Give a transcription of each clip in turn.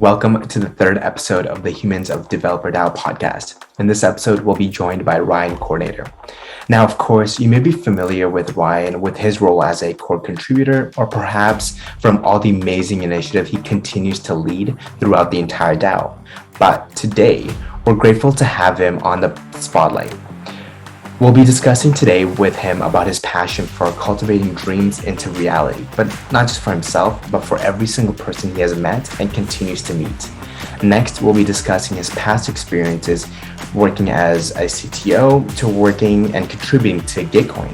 Welcome to the third episode of the Humans of Developer DAO podcast. In this episode, we'll be joined by Ryan Coordinator. Now, of course, you may be familiar with Ryan with his role as a core contributor, or perhaps from all the amazing initiative he continues to lead throughout the entire DAO. But today, we're grateful to have him on the spotlight. We'll be discussing today with him about his passion for cultivating dreams into reality, but not just for himself, but for every single person he has met and continues to meet. Next, we'll be discussing his past experiences working as a CTO to working and contributing to Gitcoin.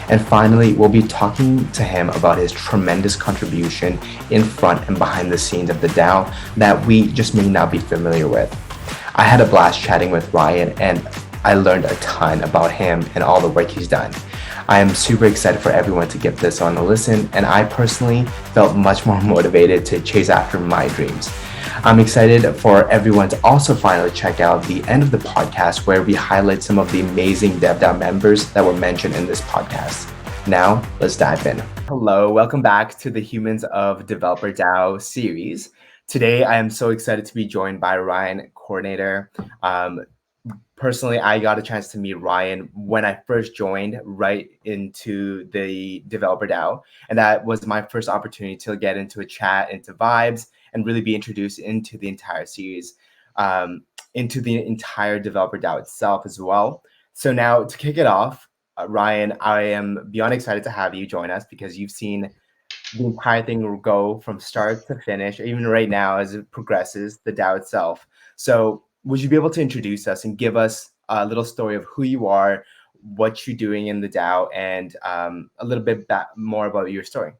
And finally, we'll be talking to him about his tremendous contribution in front and behind the scenes of the DAO that we just may not be familiar with. I had a blast chatting with Ryan, and I learned a ton about him and all the work he's done. I am super excited for everyone to give this one a listen, and I personally felt much more motivated to chase after my dreams. I'm excited for everyone to also finally check out the end of the podcast where we highlight some of the amazing DevDAO members that were mentioned in this podcast. Now, let's dive in. Hello, welcome back to the Humans of Developer DAO series. Today, I am so excited to be joined by Ryan Coordinator. Personally, I got a chance to meet Ryan when I first joined right into the Developer DAO. And that was my first opportunity to get into a chat, into vibes, and really be introduced into the entire series, into the entire Developer DAO itself as well. So now to kick it off, Ryan, I am beyond excited to have you join us because you've seen the entire thing go from start to finish, even right now as it progresses, the DAO itself. So would you be able to introduce us and give us a little story of who you are, what you're doing in the DAO, and a little bit more about your story?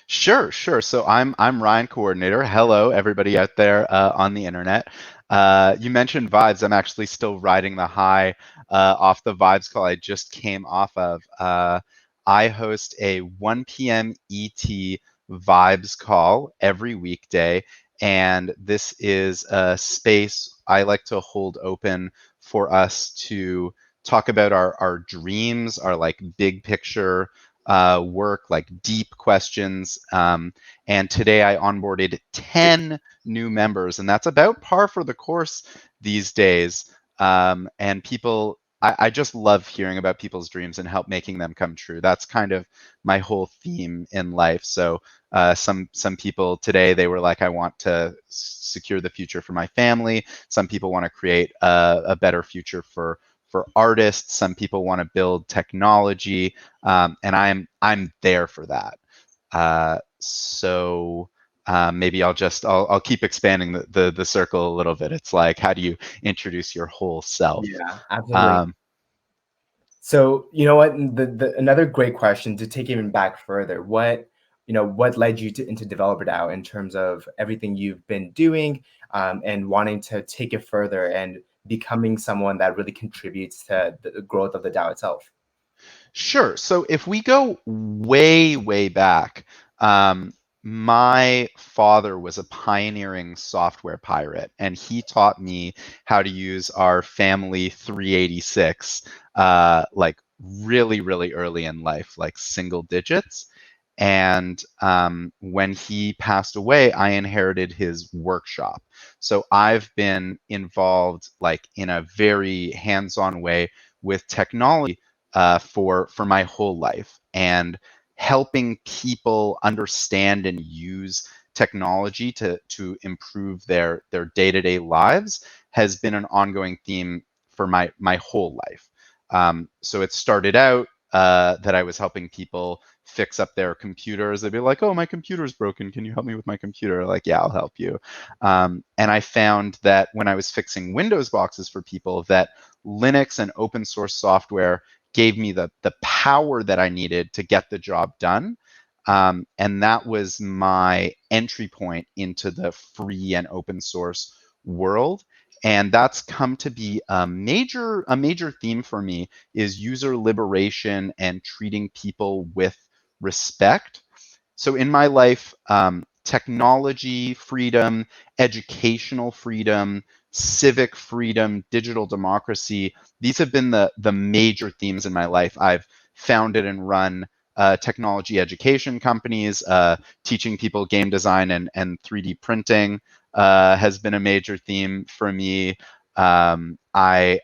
Sure. So I'm Ryan Coordinator. Hello, everybody out there on the internet. You mentioned vibes. I'm actually still riding the high off the vibes call I just came off of. I host a 1 p.m. ET vibes call every weekday, and this is a space I like to hold open for us to talk about our dreams, our like big picture work, like deep questions. And today I onboarded 10 new members, and that's about par for the course these days. And people, I just love hearing about people's dreams and help making them come true. That's kind of my whole theme in life. So some people today, they were like, I want to secure the future for my family. Some people want to create a better future for artists. Some people want to build technology, and I'm there for that. Maybe I'll keep expanding the circle a little bit. It's like, how do you introduce your whole self? Yeah, absolutely. So you know what? Another great question to take even back further. What led you into Developer DAO in terms of everything you've been doing and wanting to take it further and becoming someone that really contributes to the growth of the DAO itself? Sure. So if we go way back, my father was a pioneering software pirate, and he taught me how to use our family 386, like really early in life, like single digits. And when he passed away, I inherited his workshop. So I've been involved, like in a very hands-on way with technology for my whole life, and helping people understand and use technology to improve their day-to-day lives has been an ongoing theme for my whole life. So it started out that I was helping people fix up their computers. They'd be like, "Oh, my computer's broken. Can you help me with my computer?" Like, "Yeah, I'll help you." And I found that when I was fixing Windows boxes for people, that Linux and open source software gave me the power that I needed to get the job done. And that was my entry point into the free and open source world. And that's come to be a major theme for me, is user liberation and treating people with respect. So in my life, technology freedom, educational freedom, civic freedom, digital democracy, these have been the major themes in my life. I've founded and run technology education companies. Teaching people game design and 3D printing has been a major theme for me. Before I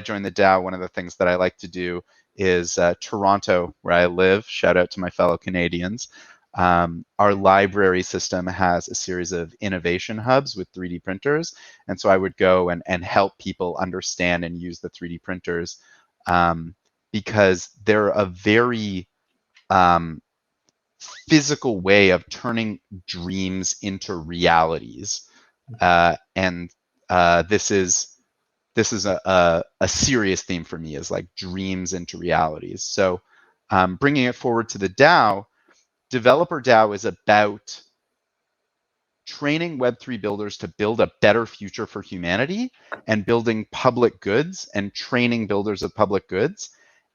joined the DAO, one of the things that I like to do is Toronto, where I live. Shout out to my fellow Canadians. Our library system has a series of innovation hubs with 3D printers. And so I would go and help people understand and use the 3D printers because they're a very physical way of turning dreams into realities. And this is a serious theme for me, is like dreams into realities. So bringing it forward to the DAO, Developer DAO is about training Web3 builders to build a better future for humanity and building public goods and training builders of public goods.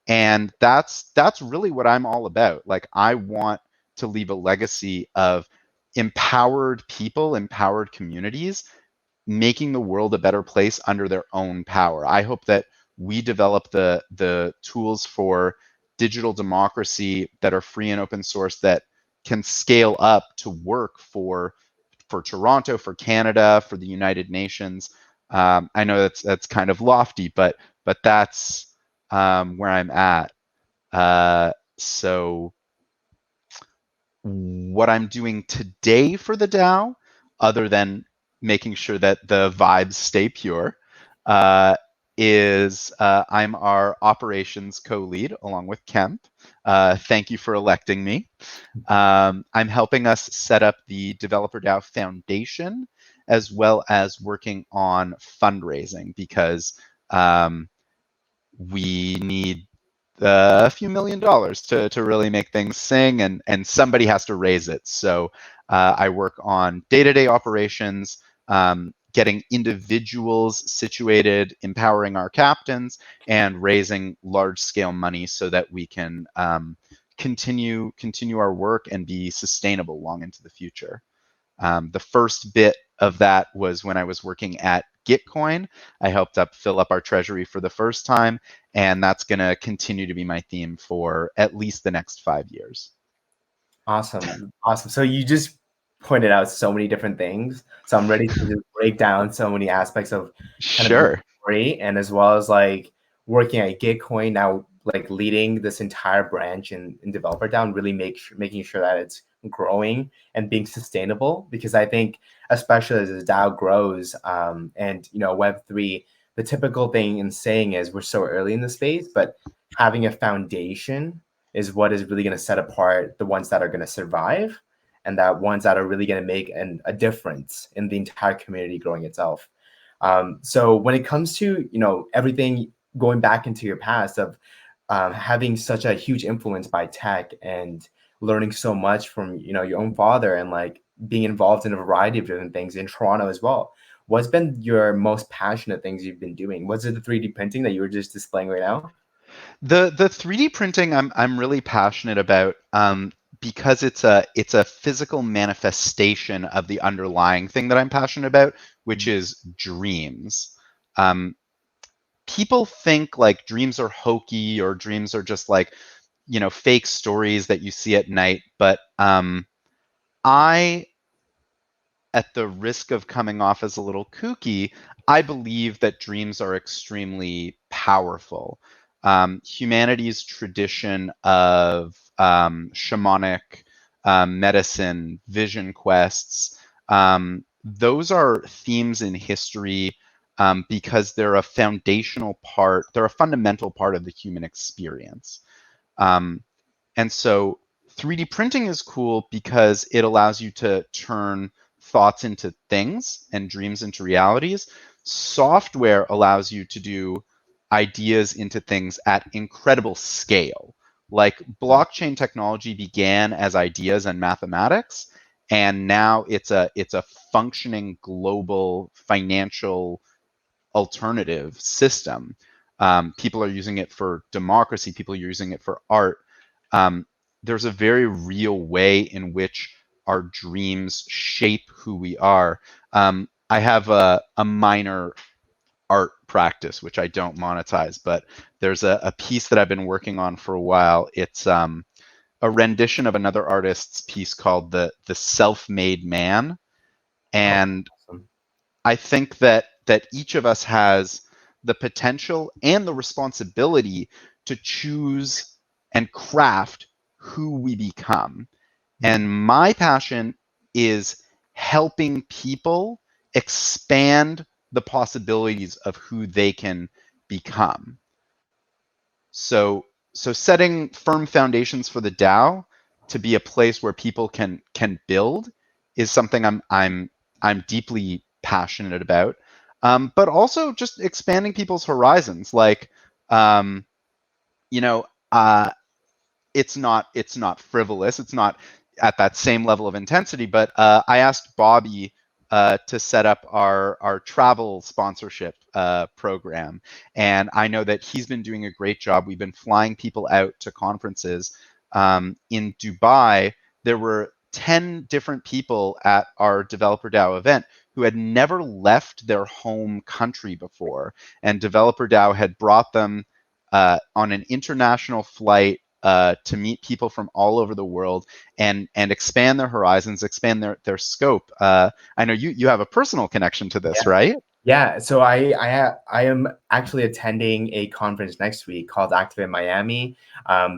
And that's really what I'm all about. Like, I want to leave a legacy of empowered people, empowered communities, making the world a better place under their own power. I hope that we develop the tools for digital democracy that are free and open source, that can scale up to work for Toronto, for Canada, for the United Nations. I know that's kind of lofty, but that's where I'm at. So what I'm doing today for the DAO, other than making sure that the vibes stay pure, is I'm our operations co-lead along with Kemp. Thank you for electing me. I'm helping us set up the Developer DAO Foundation, as well as working on fundraising, because we need a few $1 million to really make things sing, and somebody has to raise it. So I work on day-to-day operations, getting individuals situated, empowering our captains, and raising large-scale money so that we can continue our work and be sustainable long into the future. The first bit of that was when I was working at Gitcoin. I helped fill up our treasury for the first time, and that's going to continue to be my theme for at least the next 5 years. Awesome. Awesome. So you just pointed out so many different things. So I'm ready to just break down so many aspects of kind of your Sure. story, and as well as like working at Gitcoin now, like leading this entire branch in Developer Down, really making sure that it's growing and being sustainable. Because I think, especially as the DAO grows, and Web3, the typical thing in saying is we're so early in the space, but having a foundation is what is really going to set apart the ones that are going to survive, and that ones that are really going to make a difference in the entire community growing itself. So when it comes to everything going back into your past of having such a huge influence by tech and learning so much from your own father, and like being involved in a variety of different things in Toronto as well, what's been your most passionate things you've been doing? Was it the 3D printing that you were just displaying right now? The 3D printing I'm really passionate about, because it's a physical manifestation of the underlying thing that I'm passionate about, which is dreams. Um, People think like dreams are hokey, or dreams are just like fake stories that you see at night, but I, at the risk of coming off as a little kooky, I believe that dreams are extremely powerful. Humanity's tradition of shamanic medicine, vision quests, those are themes in history, because they're a foundational part, they're a fundamental part of the human experience. Um, and so 3D printing is cool because it allows you to turn thoughts into things and dreams into realities. Software allows you to do ideas into things at incredible scale. Like, blockchain technology began as ideas and mathematics, and now it's a functioning global financial alternative system. People are using it for democracy. People are using it for art. There's a very real way in which our dreams shape who we are. I have a minor art practice, which I don't monetize, but there's a piece that I've been working on for a while. It's a rendition of another artist's piece called the Self-Made Man. Oh, And awesome. I think that each of us has the potential and the responsibility to choose and craft who we become. And my passion is helping people expand the possibilities of who they can become. So so setting firm foundations for the DAO to be a place where people can build is something I'm deeply passionate about. But also just expanding people's horizons, like um, you know, uh, it's not frivolous. It's not at that same level of intensity. But I asked Bobby to set up our travel sponsorship program, and I know that he's been doing a great job. We've been flying people out to conferences in Dubai. There were 10 different people at our Developer DAO event who had never left their home country before, and Developer DAO had brought them on an international flight to meet people from all over the world and expand their horizons, expand their scope. I know you have a personal connection to this, Yeah. right? Yeah, so I am actually attending a conference next week called Activate Miami.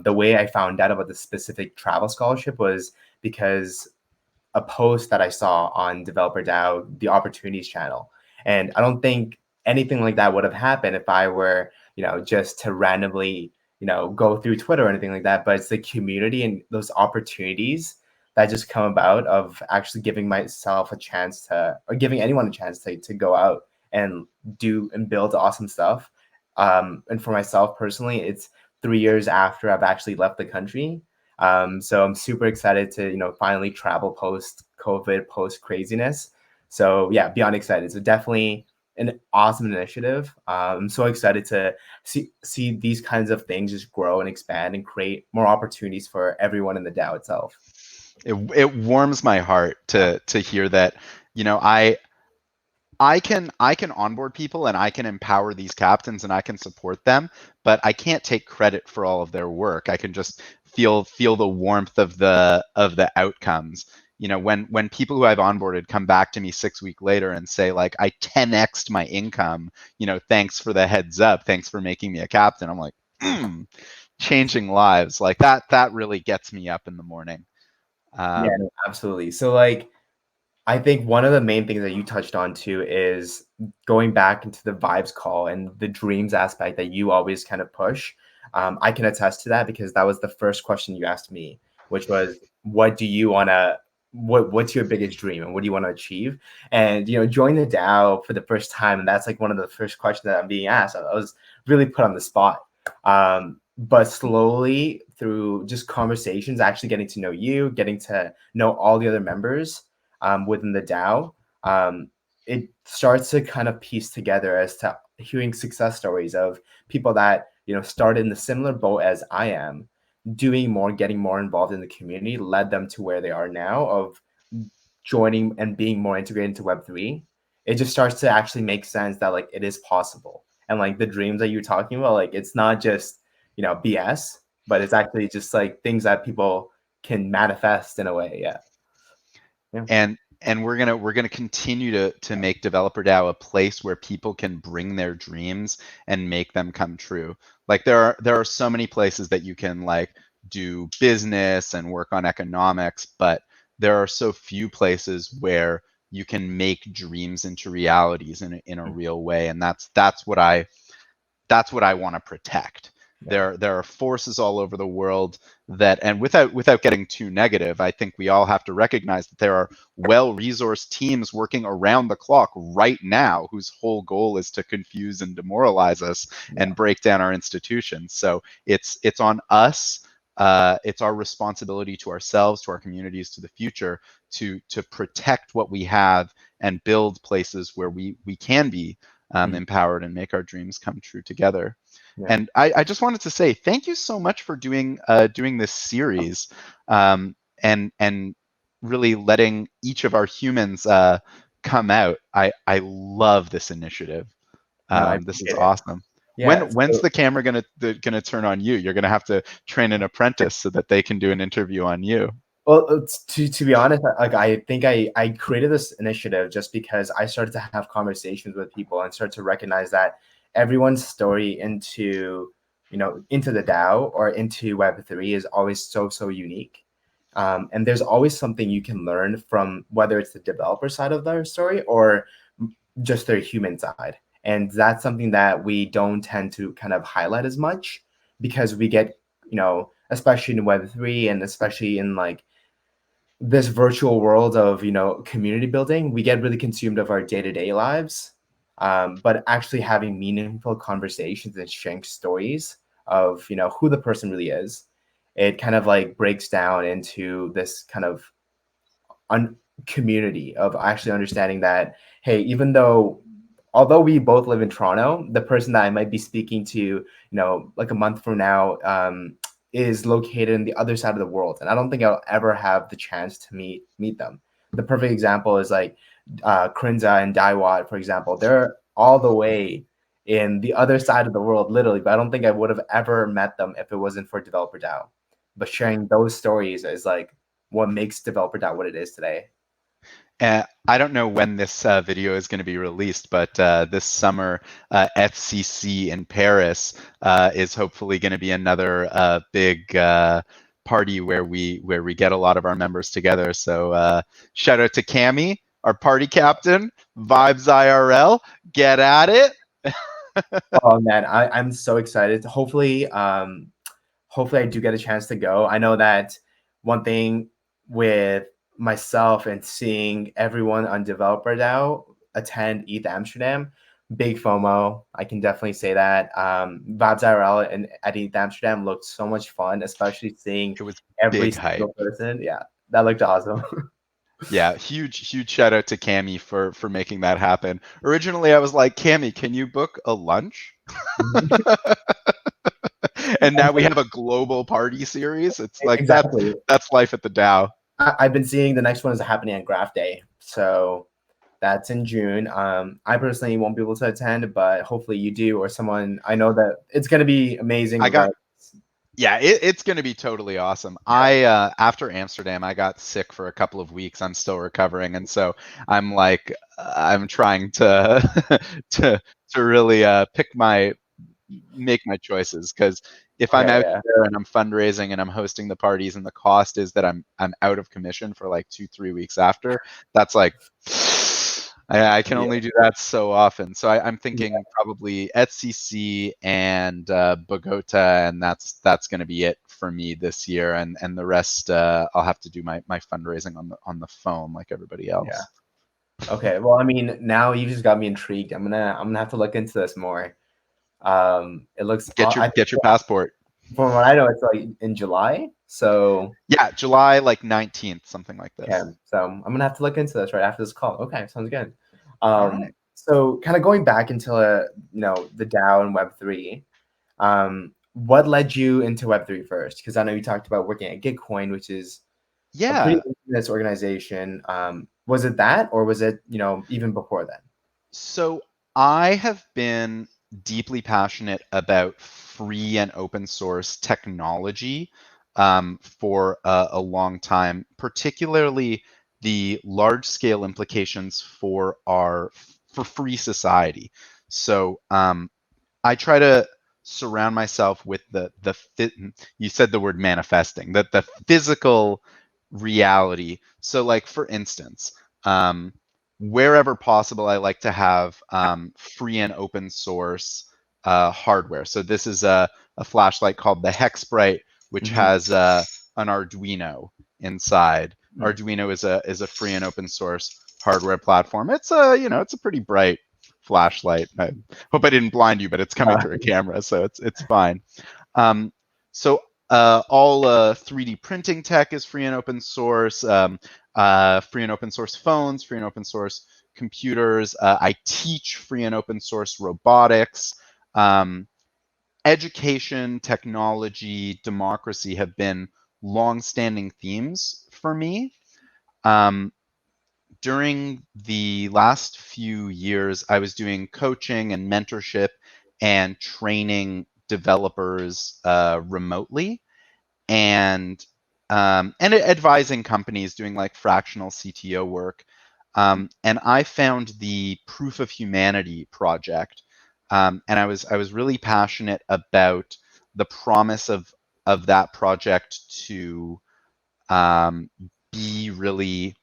The way I found out about the specific travel scholarship was because a post that I saw on Developer DAO, the Opportunities channel. And I don't think anything like that would have happened if I were, just to randomly, go through Twitter or anything like that. But it's the community and those opportunities that just come about of actually giving myself a chance to, or giving anyone a chance to go out and do and build awesome stuff. And for myself personally, it's 3 years after I've actually left the country. So I'm super excited to, finally travel post COVID, post craziness. So yeah, beyond excited. So definitely an awesome initiative. I'm so excited to see these kinds of things just grow and expand and create more opportunities for everyone in the DAO itself. It warms my heart to hear that. You know, I can onboard people and I can empower these captains and I can support them, but I can't take credit for all of their work. I can just feel the warmth of the outcomes. You know, when people who I've onboarded come back to me 6 weeks later and say like I 10x'd my income, thanks for the heads up, thanks for making me a captain. I'm like, changing lives like that really gets me up in the morning. Yeah, Um, no, absolutely. So like I think one of the main things that you touched on too is going back into the vibes call and the dreams aspect that you always kind of push. I can attest to that because that was the first question you asked me, which was, "What do you want to? What's your biggest dream, and what do you want to achieve?" And join the DAO for the first time, and that's like one of the first questions that I'm being asked. I was really put on the spot. But slowly through just conversations, actually getting to know you, getting to know all the other members within the DAO, it starts to kind of piece together as to hearing success stories of people that started in the similar boat as I am, doing more, getting more involved in the community, led them to where they are now of joining and being more integrated into Web3. It just starts to actually make sense that like it is possible, and like the dreams that you're talking about, like it's not just BS, but it's actually just like things that people can manifest in a way. Yeah. Yeah. and we're gonna continue to make Developer DAO a place where people can bring their dreams and make them come true. Like there are so many places that you can like do business and work on economics, but there are so few places where you can make dreams into realities in a real way, and that's what I want to protect. Yeah. There are forces all over the world that, and without getting too negative, I think we all have to recognize that there are well-resourced teams working around the clock right now whose whole goal is to confuse and demoralize us Yeah. and break down our institutions. So it's on us. It's our responsibility to ourselves, to our communities, to the future, to protect what we have and build places where we can be Mhm. empowered and make our dreams come true together. Yeah. And I just wanted to say thank you so much for doing this series and really letting each of our humans come out. I love this initiative. No, I This is appreciate it. awesome. Yeah. When's So, the camera gonna turn on you? You're gonna have to train an apprentice so that they can do an interview on you. well, to be honest, like I think I created this initiative just because I started to have conversations with people and start to recognize that everyone's story into into the DAO or into Web3 is always so unique. And there's always something you can learn from whether it's the developer side of their story or just their human side. And that's something that we don't tend to kind of highlight as much because we get, especially in Web3 and especially in like this virtual world of community building, we get really consumed of our day-to-day lives, but actually having meaningful conversations and sharing stories of who the person really is, it kind of like breaks down into this kind of community of actually understanding that, hey, even though although we both live in Toronto, the person that I might be speaking to, like a month from now, is located in the other side of the world, and I don't think I'll ever have the chance to meet them. The perfect example is like Krinza and Daiwat, for example. They're all the way in the other side of the world, literally, but I don't think I would have ever met them if it wasn't for Developer DAO. But sharing those stories is like what makes Developer DAO what it is today. I don't know when this video is going to be released, but this summer, FCC in Paris is hopefully going to be another big party where we get a lot of our members together. So shout out to Cami, our party captain, Vibes IRL. Get at it. Oh man, I'm so excited. Hopefully I do get a chance to go. I know that one thing with myself and seeing everyone on Developer DAO attend ETH Amsterdam, big FOMO. I can definitely say that. Vibes IRL and at ETH Amsterdam looked so much fun, especially seeing It was every big hype. single person. Yeah, that looked awesome. Yeah, huge shout out to Cami for making that happen. Originally, I was like, Cami, can you book a lunch? And now we have a global party series. It's like Exactly. that's life at the DAO. I've been seeing the next one is happening on Graph Day. So that's in June. I personally won't be able to attend, but hopefully you do or someone. I know that it's going to be amazing I got regardless. Yeah, it's going to be totally awesome. Yeah. I after Amsterdam, I got sick for a couple of weeks. I'm still recovering, and so I'm like I'm trying to to to really make my choices because if I'm Okay. out Yeah. there and I'm fundraising and I'm hosting the parties and the cost is that I'm out of commission for like 2-3 weeks after, that's like I can Yeah. only do that so often. So I'm Yeah. thinking probably ETCC and Bogota, and that's going to be it for me this year. And the rest I'll have to do my fundraising on the phone like everybody Yeah. else. Okay. Well, I mean, now you just got me intrigued. I'm gonna have to look into this more. It looks. I think Get your passport. from what I know, it's like in July. So Yeah, July like 19th, something like okay, this. so I'm gonna have to look into this right after this call. Okay, sounds good. All right. So kind of going back into the DAO and Web3, what led you into Web3 first? Because I know you talked about working at Gitcoin, which is a pretty Yeah. famous organization. Was it that, or was it even before then? So I have been deeply passionate about free and open source technology for a long time, particularly the large scale implications for free society. So I try to surround myself with the fit. You said the word manifesting, that the physical reality. So, like for instance, um, wherever possible, I like to have free and open source hardware. So this is a flashlight called the Hexbright, which Hmm. has an Arduino inside. Hmm. Arduino is a free and open source hardware platform. It's a it's a pretty bright flashlight. I hope I didn't blind you, but it's coming through a camera, so it's fine. Um, so all 3D printing tech is free and open source. Free and open source phones, free and open source computers. I teach free and open source robotics. Um, Education, technology, democracy have been long-standing themes for me. Um, during the last few years, I was doing coaching and mentorship and training developers remotely, and advising companies doing like fractional CTO work. And I found the Proof of Humanity project, and I was really passionate about the promise of that project to um, be really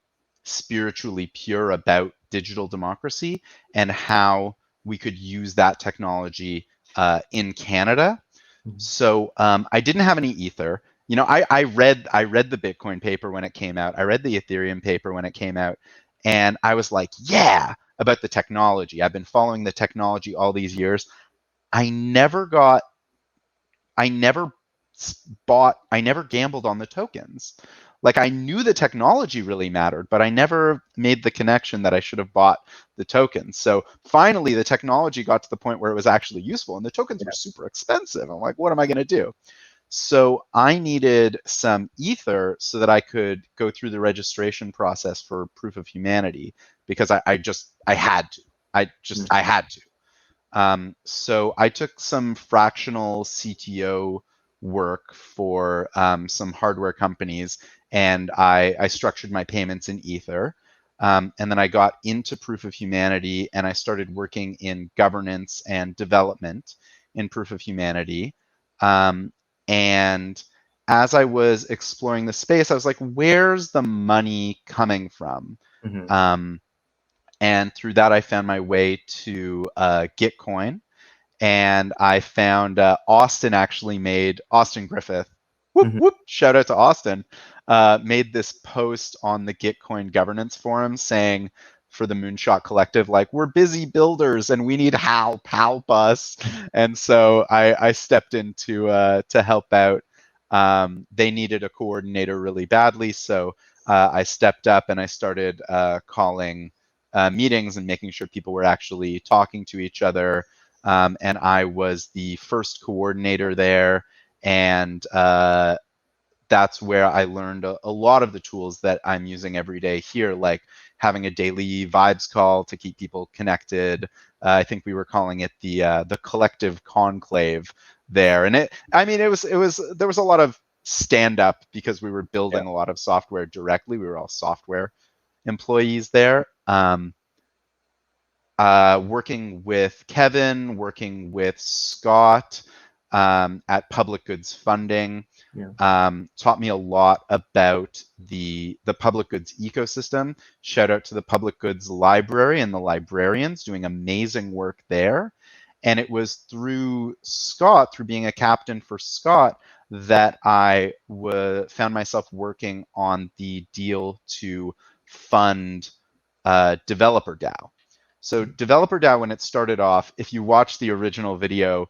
spiritually pure about digital democracy and how we could use that technology in Canada. Mhm. So I didn't have any Ether. I read the Bitcoin paper when it came out. I read the Ethereum paper when it came out, and I was like, yeah, about the technology. I've been following the technology all these years. I never got I never I never gambled on the tokens. Like I knew the technology really mattered, but I never made the connection that I should have bought the tokens. So finally, the technology got to the point where it was actually useful, and the tokens were Yeah. super expensive. I'm like, what am I going to do? So I needed some Ether so that I could go through the registration process for Proof of Humanity because I had to. Mhm. I had to. So I took some fractional CTO work for some hardware companies, and I structured my payments in Ether. And then I got into Proof of Humanity, and I started working in governance and development in Proof of Humanity. Um, and as I was exploring the space, I was like, where's the money coming from? Mhm. Um, and through that, I found my way to Gitcoin, and I found Austin actually made Austin Griffith. Whoop Mhm. whoop! Shout out to Austin. Made this post on the Gitcoin governance forum saying for the Moonshot Collective, like we're busy builders and we need help us. And so I stepped in to help out. They needed a coordinator really badly, so I stepped up and I started calling meetings and making sure people were actually talking to each other, and I was the first coordinator there. And that's where I learned a lot of the tools that I'm using every day here, like having a daily vibes call to keep people connected. I think we were calling it the collective conclave there, and it was there was a lot of stand up because we were Yeah. building a lot of software directly. We were all software employees there. Working with Kevin, working with Scott at Public Goods Funding, Yeah. taught me a lot about the public goods ecosystem. Shout out to the Public Goods Library and the librarians doing amazing work there. And it was through Scott, through being a captain for Scott, that found myself working on the deal to fund Developer DAO. So Developer DAO, when it started off, if you watch the original video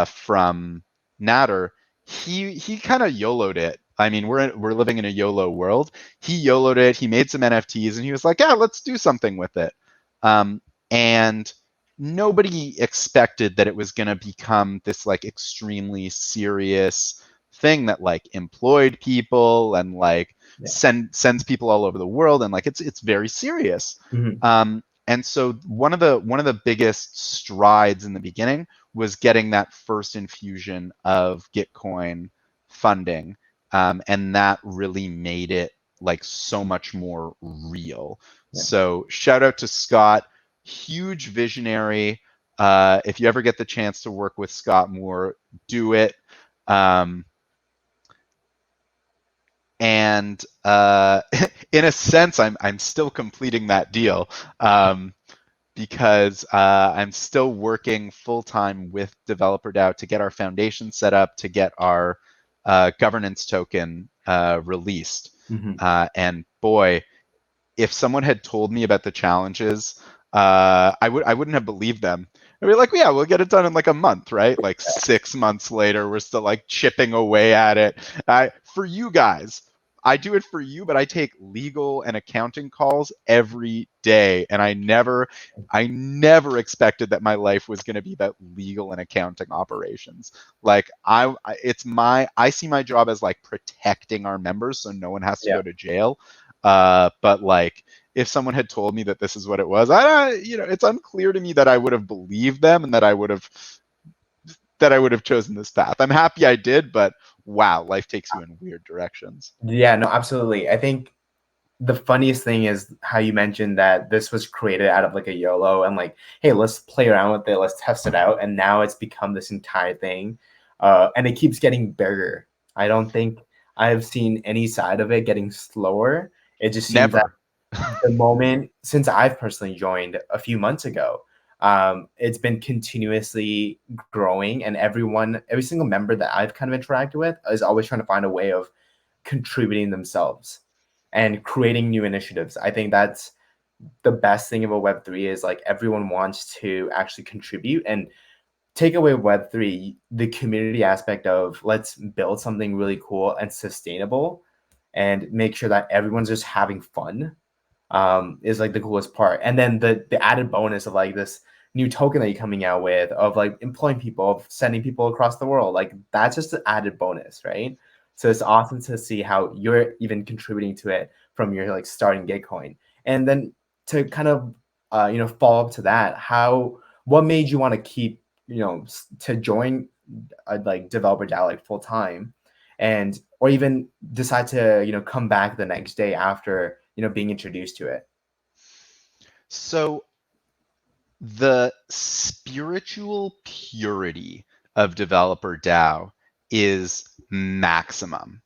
from Natter, he kind of YOLO'd it. I mean, we're living in a YOLO world. He YOLO'd it. He made some NFTs, and he was like, "Yeah, let's do something with it." Um, and nobody expected that it was going to become this like extremely serious thing that like employed people and like Yeah. sends people all over the world, and like it's very serious. Mhm. And so one of the biggest strides in the beginning was getting that first infusion of Gitcoin funding, and that really made it like so much more real. Yeah. So shout out to Scott, huge visionary. If you ever get the chance to work with Scott Moore, do it. Um, and in a sense, I'm still completing that deal. Because I'm still working full time with Developer DAO to get our foundation set up, to get our governance token released. Mhm. And boy, if someone had told me about the challenges, I wouldn't have believed them. I'd be like, yeah, we'll get it done in like a month, right? Like 6 months later, we're still like chipping away at it. For you guys, I do it for you, but I take legal and accounting calls every day, and I never expected that my life was going to be about legal and accounting operations. Like I see my job as like protecting our members so no one has to Yeah. go to jail. But like if someone had told me that this is what it was, it's unclear to me that I would have believed them and that I would have chosen this path. I'm happy I did, but wow, life takes you in weird directions. Yeah, no, absolutely. I think the funniest thing is how you mentioned that this was created out of like a YOLO and like, hey, let's play around with it, let's test it out, and now it's become this entire thing, and it keeps getting bigger. I don't think I've seen any side of it getting slower. It just seems that Never. the moment since I've personally joined a few months ago, it's been continuously growing, and every single member that I've kind of interacted with is always trying to find a way of contributing themselves and creating new initiatives. I think that's the best thing about Web3 is like everyone wants to actually contribute and take away Web3, the community aspect of let's build something really cool and sustainable and make sure that everyone's just having fun, is like the coolest part. And then the added bonus of like this new token that you're coming out with of like employing people, of sending people across the world, like that's just an added bonus, right? So it's awesome to see how you're even contributing to it from your like starting Gitcoin. And then to kind of follow up to that, how what made you want to keep to join like developer DAO like full time, and or even decide to come back the next day after being introduced to it. So the spiritual purity of developer DAO is maximum.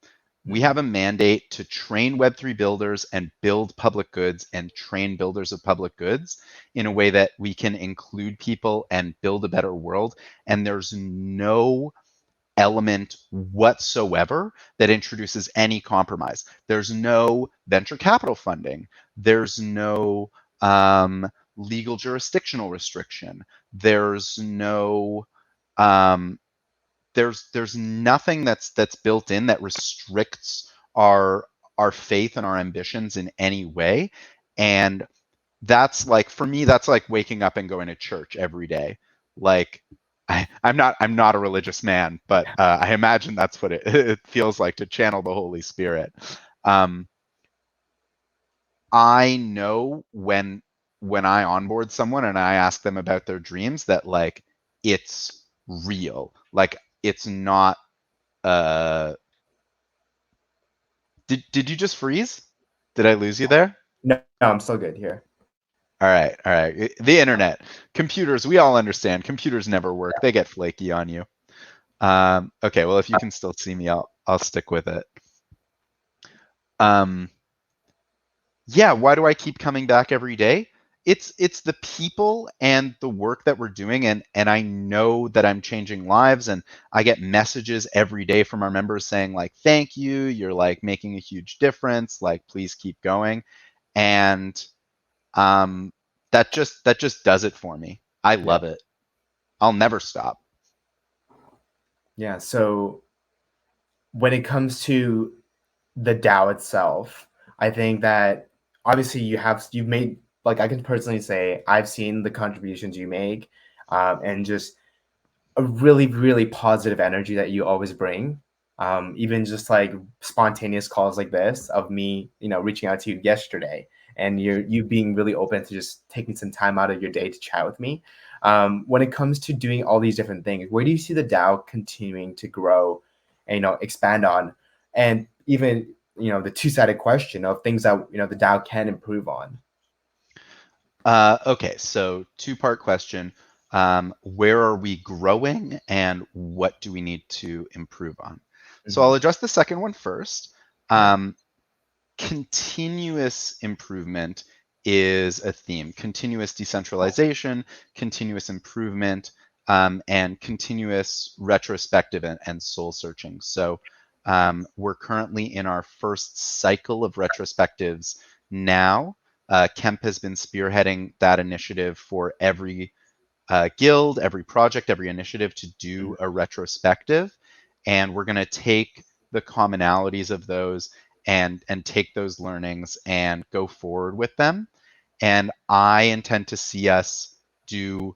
We have a mandate to train Web3 builders and build public goods and train builders of public goods in a way that we can include people and build a better world. And there's no element whatsoever that introduces any compromise. There's no venture capital funding. There's no legal jurisdictional restriction. There's no um, there's nothing that's built in that restricts our faith and our ambitions in any way. And that's like, for me, that's like waking up and going to church every day. Like I'm not a religious man, but I imagine that's what it feels like to channel the Holy Spirit. Um, I know when I onboard someone and I ask them about their dreams that like it's real. Like it's not uh did you just freeze? Did I lose you there? No, no, I'm still good here. All right, all right. The internet, computers, we all understand. Computers never work. They get flaky on you. Okay, well, if you can still see me, I'll stick with it. Um, yeah, why do I keep coming back every day? It's the people and the work that we're doing, and I know that I'm changing lives, and I get messages every day from our members saying like, thank you, you're like making a huge difference, like please keep going. And um that just does it for me. I Yeah. love it. I'll never stop. Yeah. So when it comes to the DAO itself, I think that obviously you've made, like I can personally say I've seen the contributions you make, and just a really really positive energy that you always bring. Even just like spontaneous calls like this of me reaching out to you yesterday, and you being really open to just taking some time out of your day to chat with me. When it comes to doing all these different things, where do you see the DAO continuing to grow and expand on, and even the two-sided question of things that the DAO can improve on? Okay, so two-part question. Where are we growing and what do we need to improve on? So I'll Hmm. address the second one first. Yeah. Um, Continuous improvement is a theme. Continuous decentralization, continuous improvement, and continuous retrospective and soul searching. So we're currently in our first cycle of retrospectives now. Kemp has been spearheading that initiative for every guild, every project, every initiative to do a retrospective. And we're going to take the commonalities of those and take those learnings and go forward with them. And I intend to see us do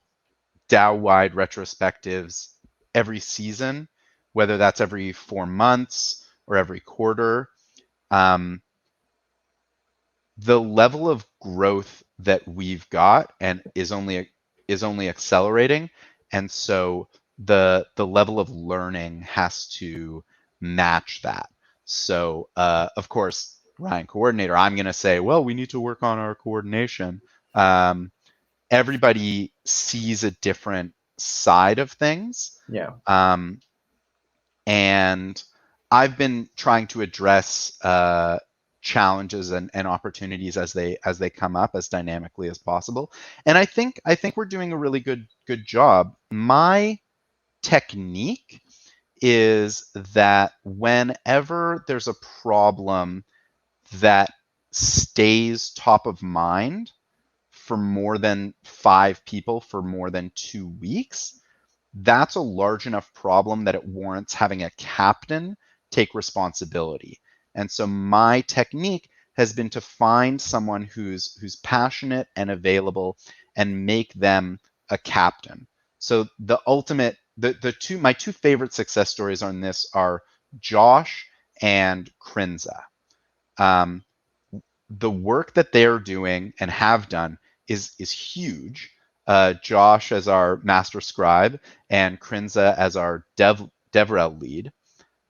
DAO-wide retrospectives every season, whether that's every 4 months or every quarter. Um, the level of growth that we've got and is only accelerating, and so the level of learning has to match that. So of course, Ryan, coordinator, I'm going to say, well, we need to work on our coordination. um, Everybody sees a different side of things. Yeah. um, and I've been trying to address challenges and opportunities as they come up as dynamically as possible. And I think we're doing a really good job. My technique is that whenever there's a problem that stays top of mind for more than 5 people for more than 2 weeks, that's a large enough problem that it warrants having a captain take responsibility. And so my technique has been to find someone who's passionate and available and make them a captain. So the two my two favorite success stories on this are Josh and Krinza. Um, the work that they're doing and have done is huge. Josh as our master scribe and Krinza as our DevRel lead.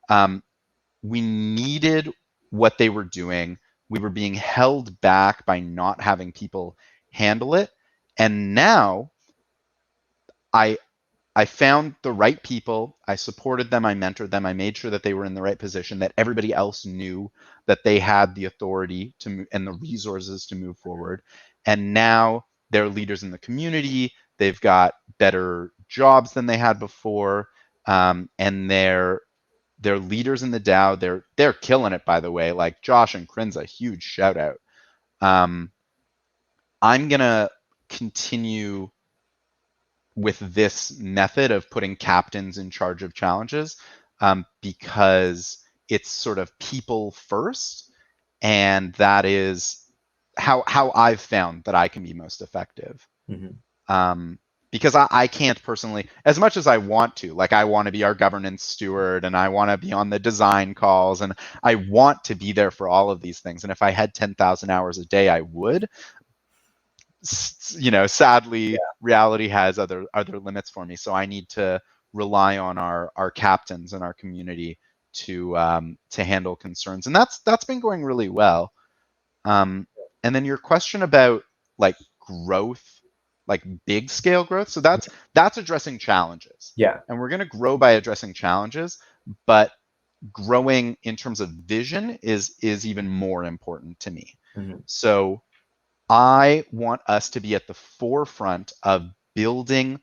Um, we needed what they were doing. We were being held back by not having people handle it. And now I I found the right people. I supported them. I mentored them. I made sure that they were in the right position, that everybody else knew that they had the authority to move and the resources to move forward. And now they're leaders in the community. They've got better jobs than they had before, and they're leaders in the DAO. They're killing it, by the way. Like Josh and Krinza, huge shout out. Um, I'm gonna continue with this method of putting captains in charge of challenges, because it's sort of people first, and that is how I've found that I can be most effective. Mm-hmm. Because I can't personally, as much as I want to, like I want to be our governance steward and I want to be on the design calls and I want to be there for all of these things. And if I had 10,000 hours a day, I would. Sadly, reality has other limits for me, so I need to rely on our captains and our community to handle concerns, and that's been going really well. And then your question about like growth, like big scale growth, so that's addressing challenges, Yeah. and we're going to grow by addressing challenges, but growing in terms of vision is even more important to me. Mm-hmm. So I want us to be at the forefront of building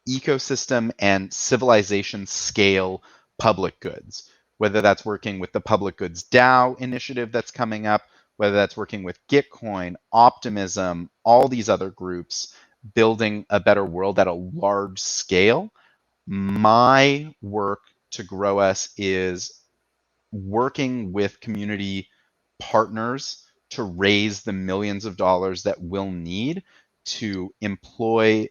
ecosystem and civilization scale public goods, whether that's working with the public goods DAO initiative that's coming up, whether that's working with Gitcoin, Optimism, all these other groups, building a better world at a large scale. My work to grow us is working with community partners to raise the millions of dollars that we'll need to employ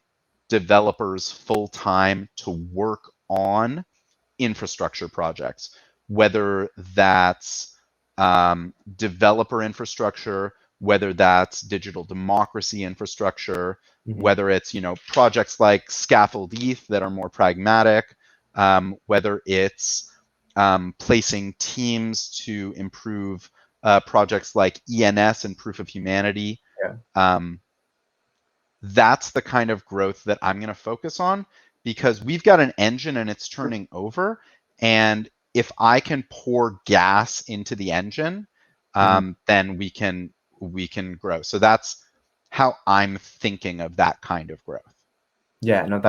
developers full time to work on infrastructure projects, whether that's developer infrastructure, whether that's digital democracy infrastructure, Mm-hmm. whether it's projects like Scaffold ETH that are more pragmatic, whether it's placing teams to improve projects like ENS and Proof of Humanity. Yeah. Um, that's the kind of growth that I'm going to focus on because we've got an engine and it's turning over. And if I can pour gas into the engine, Mm-hmm. then we can grow. So that's how I'm thinking of that kind of growth. Yeah, no,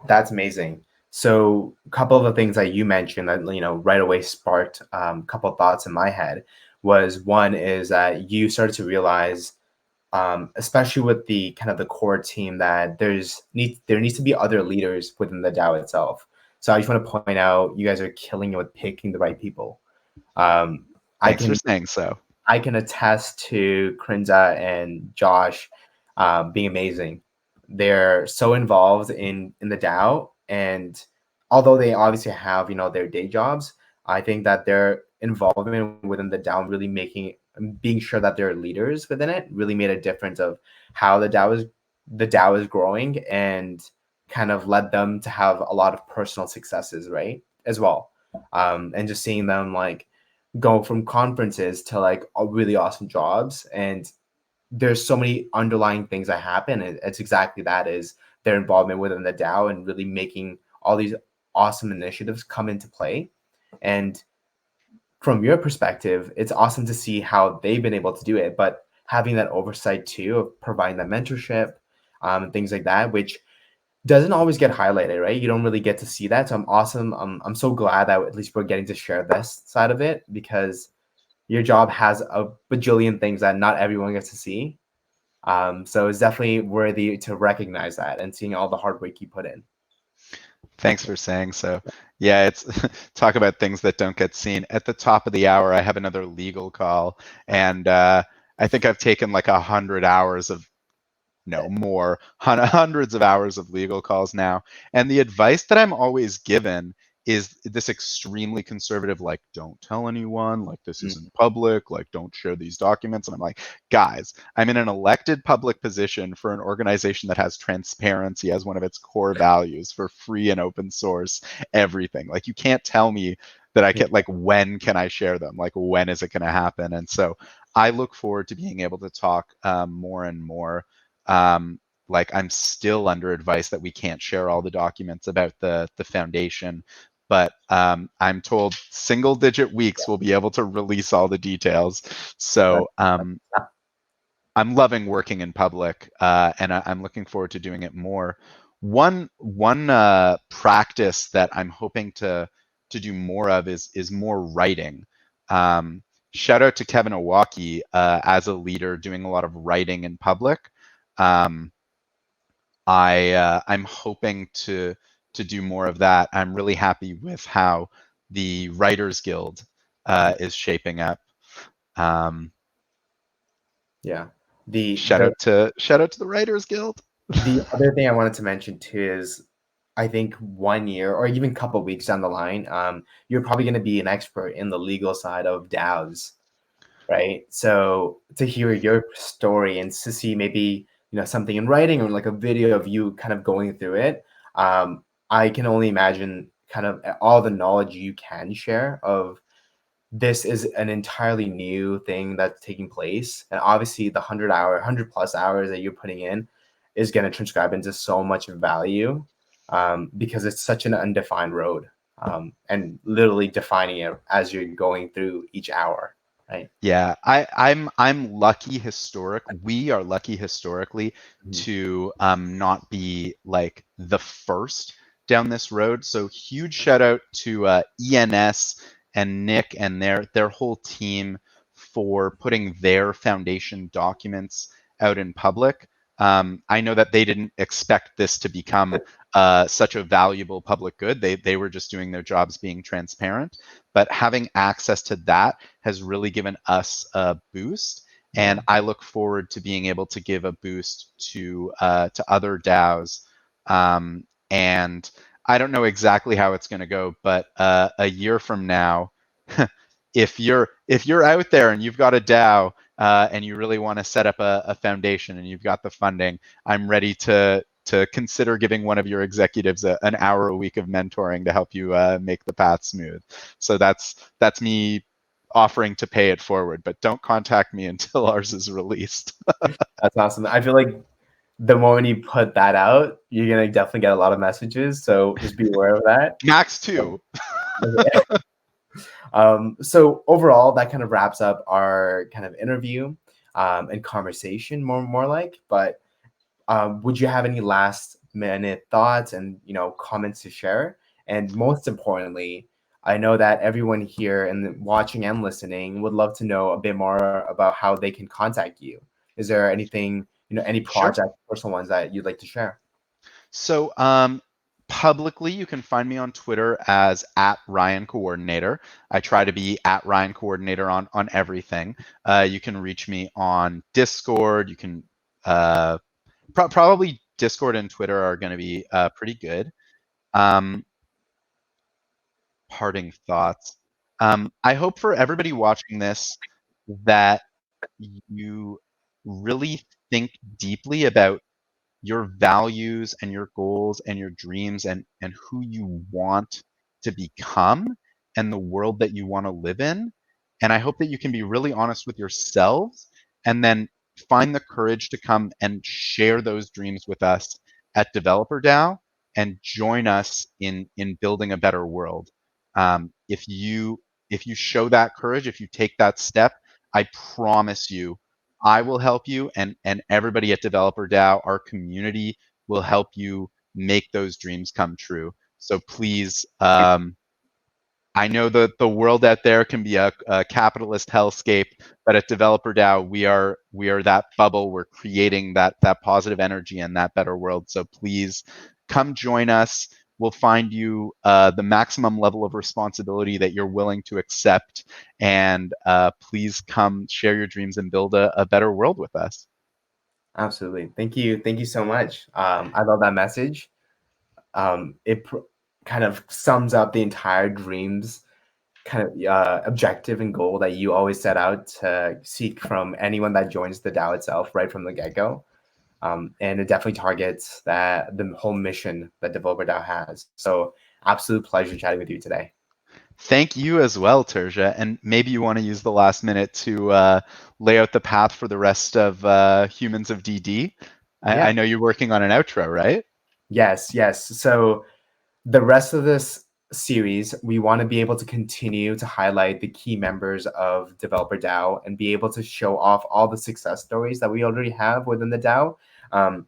that's amazing. So a couple of the things that you mentioned that right away sparked a couple of thoughts in my head was one is that you started to realize, especially with the kind of the core team, that there needs to be other leaders within the DAO itself. So I just want to point out you guys are killing it with picking the right people. Um, I Thanks for can saying so. I can attest to Krinza and Josh being amazing. They're so involved in the DAO, and although they obviously have their day jobs, I think that their involvement within the DAO really making being sure that they're leaders within it really made a difference of how the DAO is growing, and kind of led them to have a lot of personal successes, right? As well. And just seeing them like go from conferences to like really awesome jobs. And there's so many underlying things that happen. It's exactly that, is their involvement within the DAO and really making all these awesome initiatives come into play. And from your perspective, it's awesome to see how they've been able to do it, but having that oversight too of providing that mentorship, and things like that, which doesn't always get highlighted, right? You don't really get to see that. So I'm awesome. I'm so glad that at least we're getting to share this side of it, because your job has a bajillion things that not everyone gets to see. So it's definitely worthy to recognize that and seeing all the hard work you put in. Thanks for saying so. Yeah, it's talk about things that don't get seen. At the top of the hour, I have another legal call, and I think I've taken like 100 hours of, no more, hundreds of hours of legal calls now. And the advice that I'm always given is this extremely conservative, like, don't tell anyone, like, this Mm, isn't public, like, don't share these documents. And I'm like, guys, I'm in an elected public position for an organization that has transparency as one of its core values, for free and open source everything. Like, you can't tell me that I yeah, can, like, when can I share them? Like, when is it going to happen? And so I look forward to being able to talk more and more. um, like, I'm still under advice that we can't share all the documents about the foundation, but I'm told single digit weeks we'll be able to release all the details. that, So I'm loving working in public, and I'm looking forward to doing it more. One practice that I'm hoping to do more of is more writing. Um, Shout out to Kevin Owaki, as a leader doing a lot of writing in public. Um, I'm hoping to do more of that. I'm really happy with how the Writers Guild is shaping up. Um, yeah. The Shout the out to the Writers Guild. the other thing I wanted to mention too is, I think 1 year or even a couple of weeks down the line, you're probably going to be an expert in the legal side of DAOs, right? So to hear your story and to see maybe, something in writing or like a video of you kind of going through it, I can only imagine kind of all the knowledge you can share of this is an entirely new thing that's taking place. And obviously the 100 plus hours that you're putting in is going to transcribe into so much value, because it's such an undefined road, and literally defining it as you're going through each hour, right? Yeah, I'm lucky historic. We are lucky historically Mhm. to not be like the first down this road. So huge shout out to ENS and Nick and their whole team for putting their foundation documents out in public. I know that they didn't expect this to become such a valuable public good. They were just doing their jobs being transparent, but having access to that has really given us a boost. And Yeah. I look forward to being able to give a boost to other DAOs. And I don't know exactly how it's going to go, but a year from now, if you're out there and you've got a DAO, and you really want to set up a foundation and you've got the funding, I'm ready to consider giving one of your executives an hour a week of mentoring to help you make the path smooth. So that's me offering to pay it forward, but don't contact me until ours is released. That's awesome. I feel like the moment you put that out, you're going to definitely get a lot of messages. So just be aware of that. Max 2. So overall, that kind of wraps up our kind of interview, and conversation, more like. But would you have any last minute thoughts and comments to share? And most importantly, I know that everyone here and watching and listening would love to know a bit more about how they can contact you. Is there anything, any Sure. project, personal ones that you'd like to share? So publicly, you can find me on Twitter as at Ryan Coordinator. I try to be at Ryan Coordinator on everything. You can reach me on Discord. You can probably Discord and Twitter are going to be pretty good. Um, Parting thoughts. I hope for everybody watching this that you really think deeply about your values and your goals and your dreams and who you want to become and the world that you want to live in. And I hope that you can be really honest with yourselves and then find the courage to come and share those dreams with us at Developer DAO and join us in building a better world. If you show that courage, if you take that step, I promise you I will help you, and everybody at Developer DAO, our community, will help you make those dreams come true. So please, I know that the world out there can be a capitalist hellscape, but at Developer DAO, we are that bubble. We're creating that positive energy and that better world. So please come join us. We'll find you the maximum level of responsibility that you're willing to accept, and please come share your dreams and build a better world with us. Absolutely. Thank you so much. I love that message. It kind of sums up the entire dreams kind of objective and goal that you always set out to seek from anyone that joins the DAO itself right from the get-go. And it definitely targets that the whole mission that Developer DAO has. So absolute pleasure chatting with you today. Thank you as well, Terja. And maybe you want to use the last minute to lay out the path for the rest of Humans of DD. I Yeah. know you're working on an outro, right? Yes. So the rest of this series, we want to be able to continue to highlight the key members of Developer DAO and be able to show off all the success stories that we already have within the DAO. Um,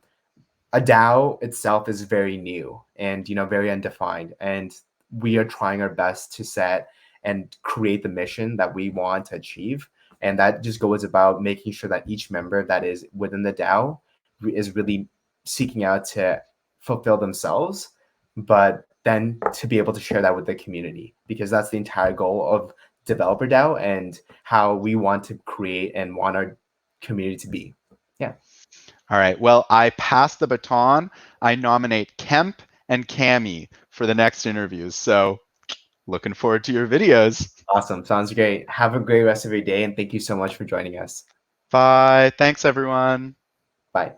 a DAO itself is very new and very undefined, and we are trying our best to set and create the mission that we want to achieve. And that just goes about making sure that each member that is within the DAO is really seeking out to fulfill themselves, but then to be able to share that with the community, because that's the entire goal of Developer DAO and how we want to create and want our community to be. Yeah. All right. Well, I pass the baton. I nominate Kemp and Cami for the next interviews. So looking forward to your videos. Awesome. Sounds great. Have a great rest of your day, and thank you so much for joining us. Bye. Thanks, everyone. Bye.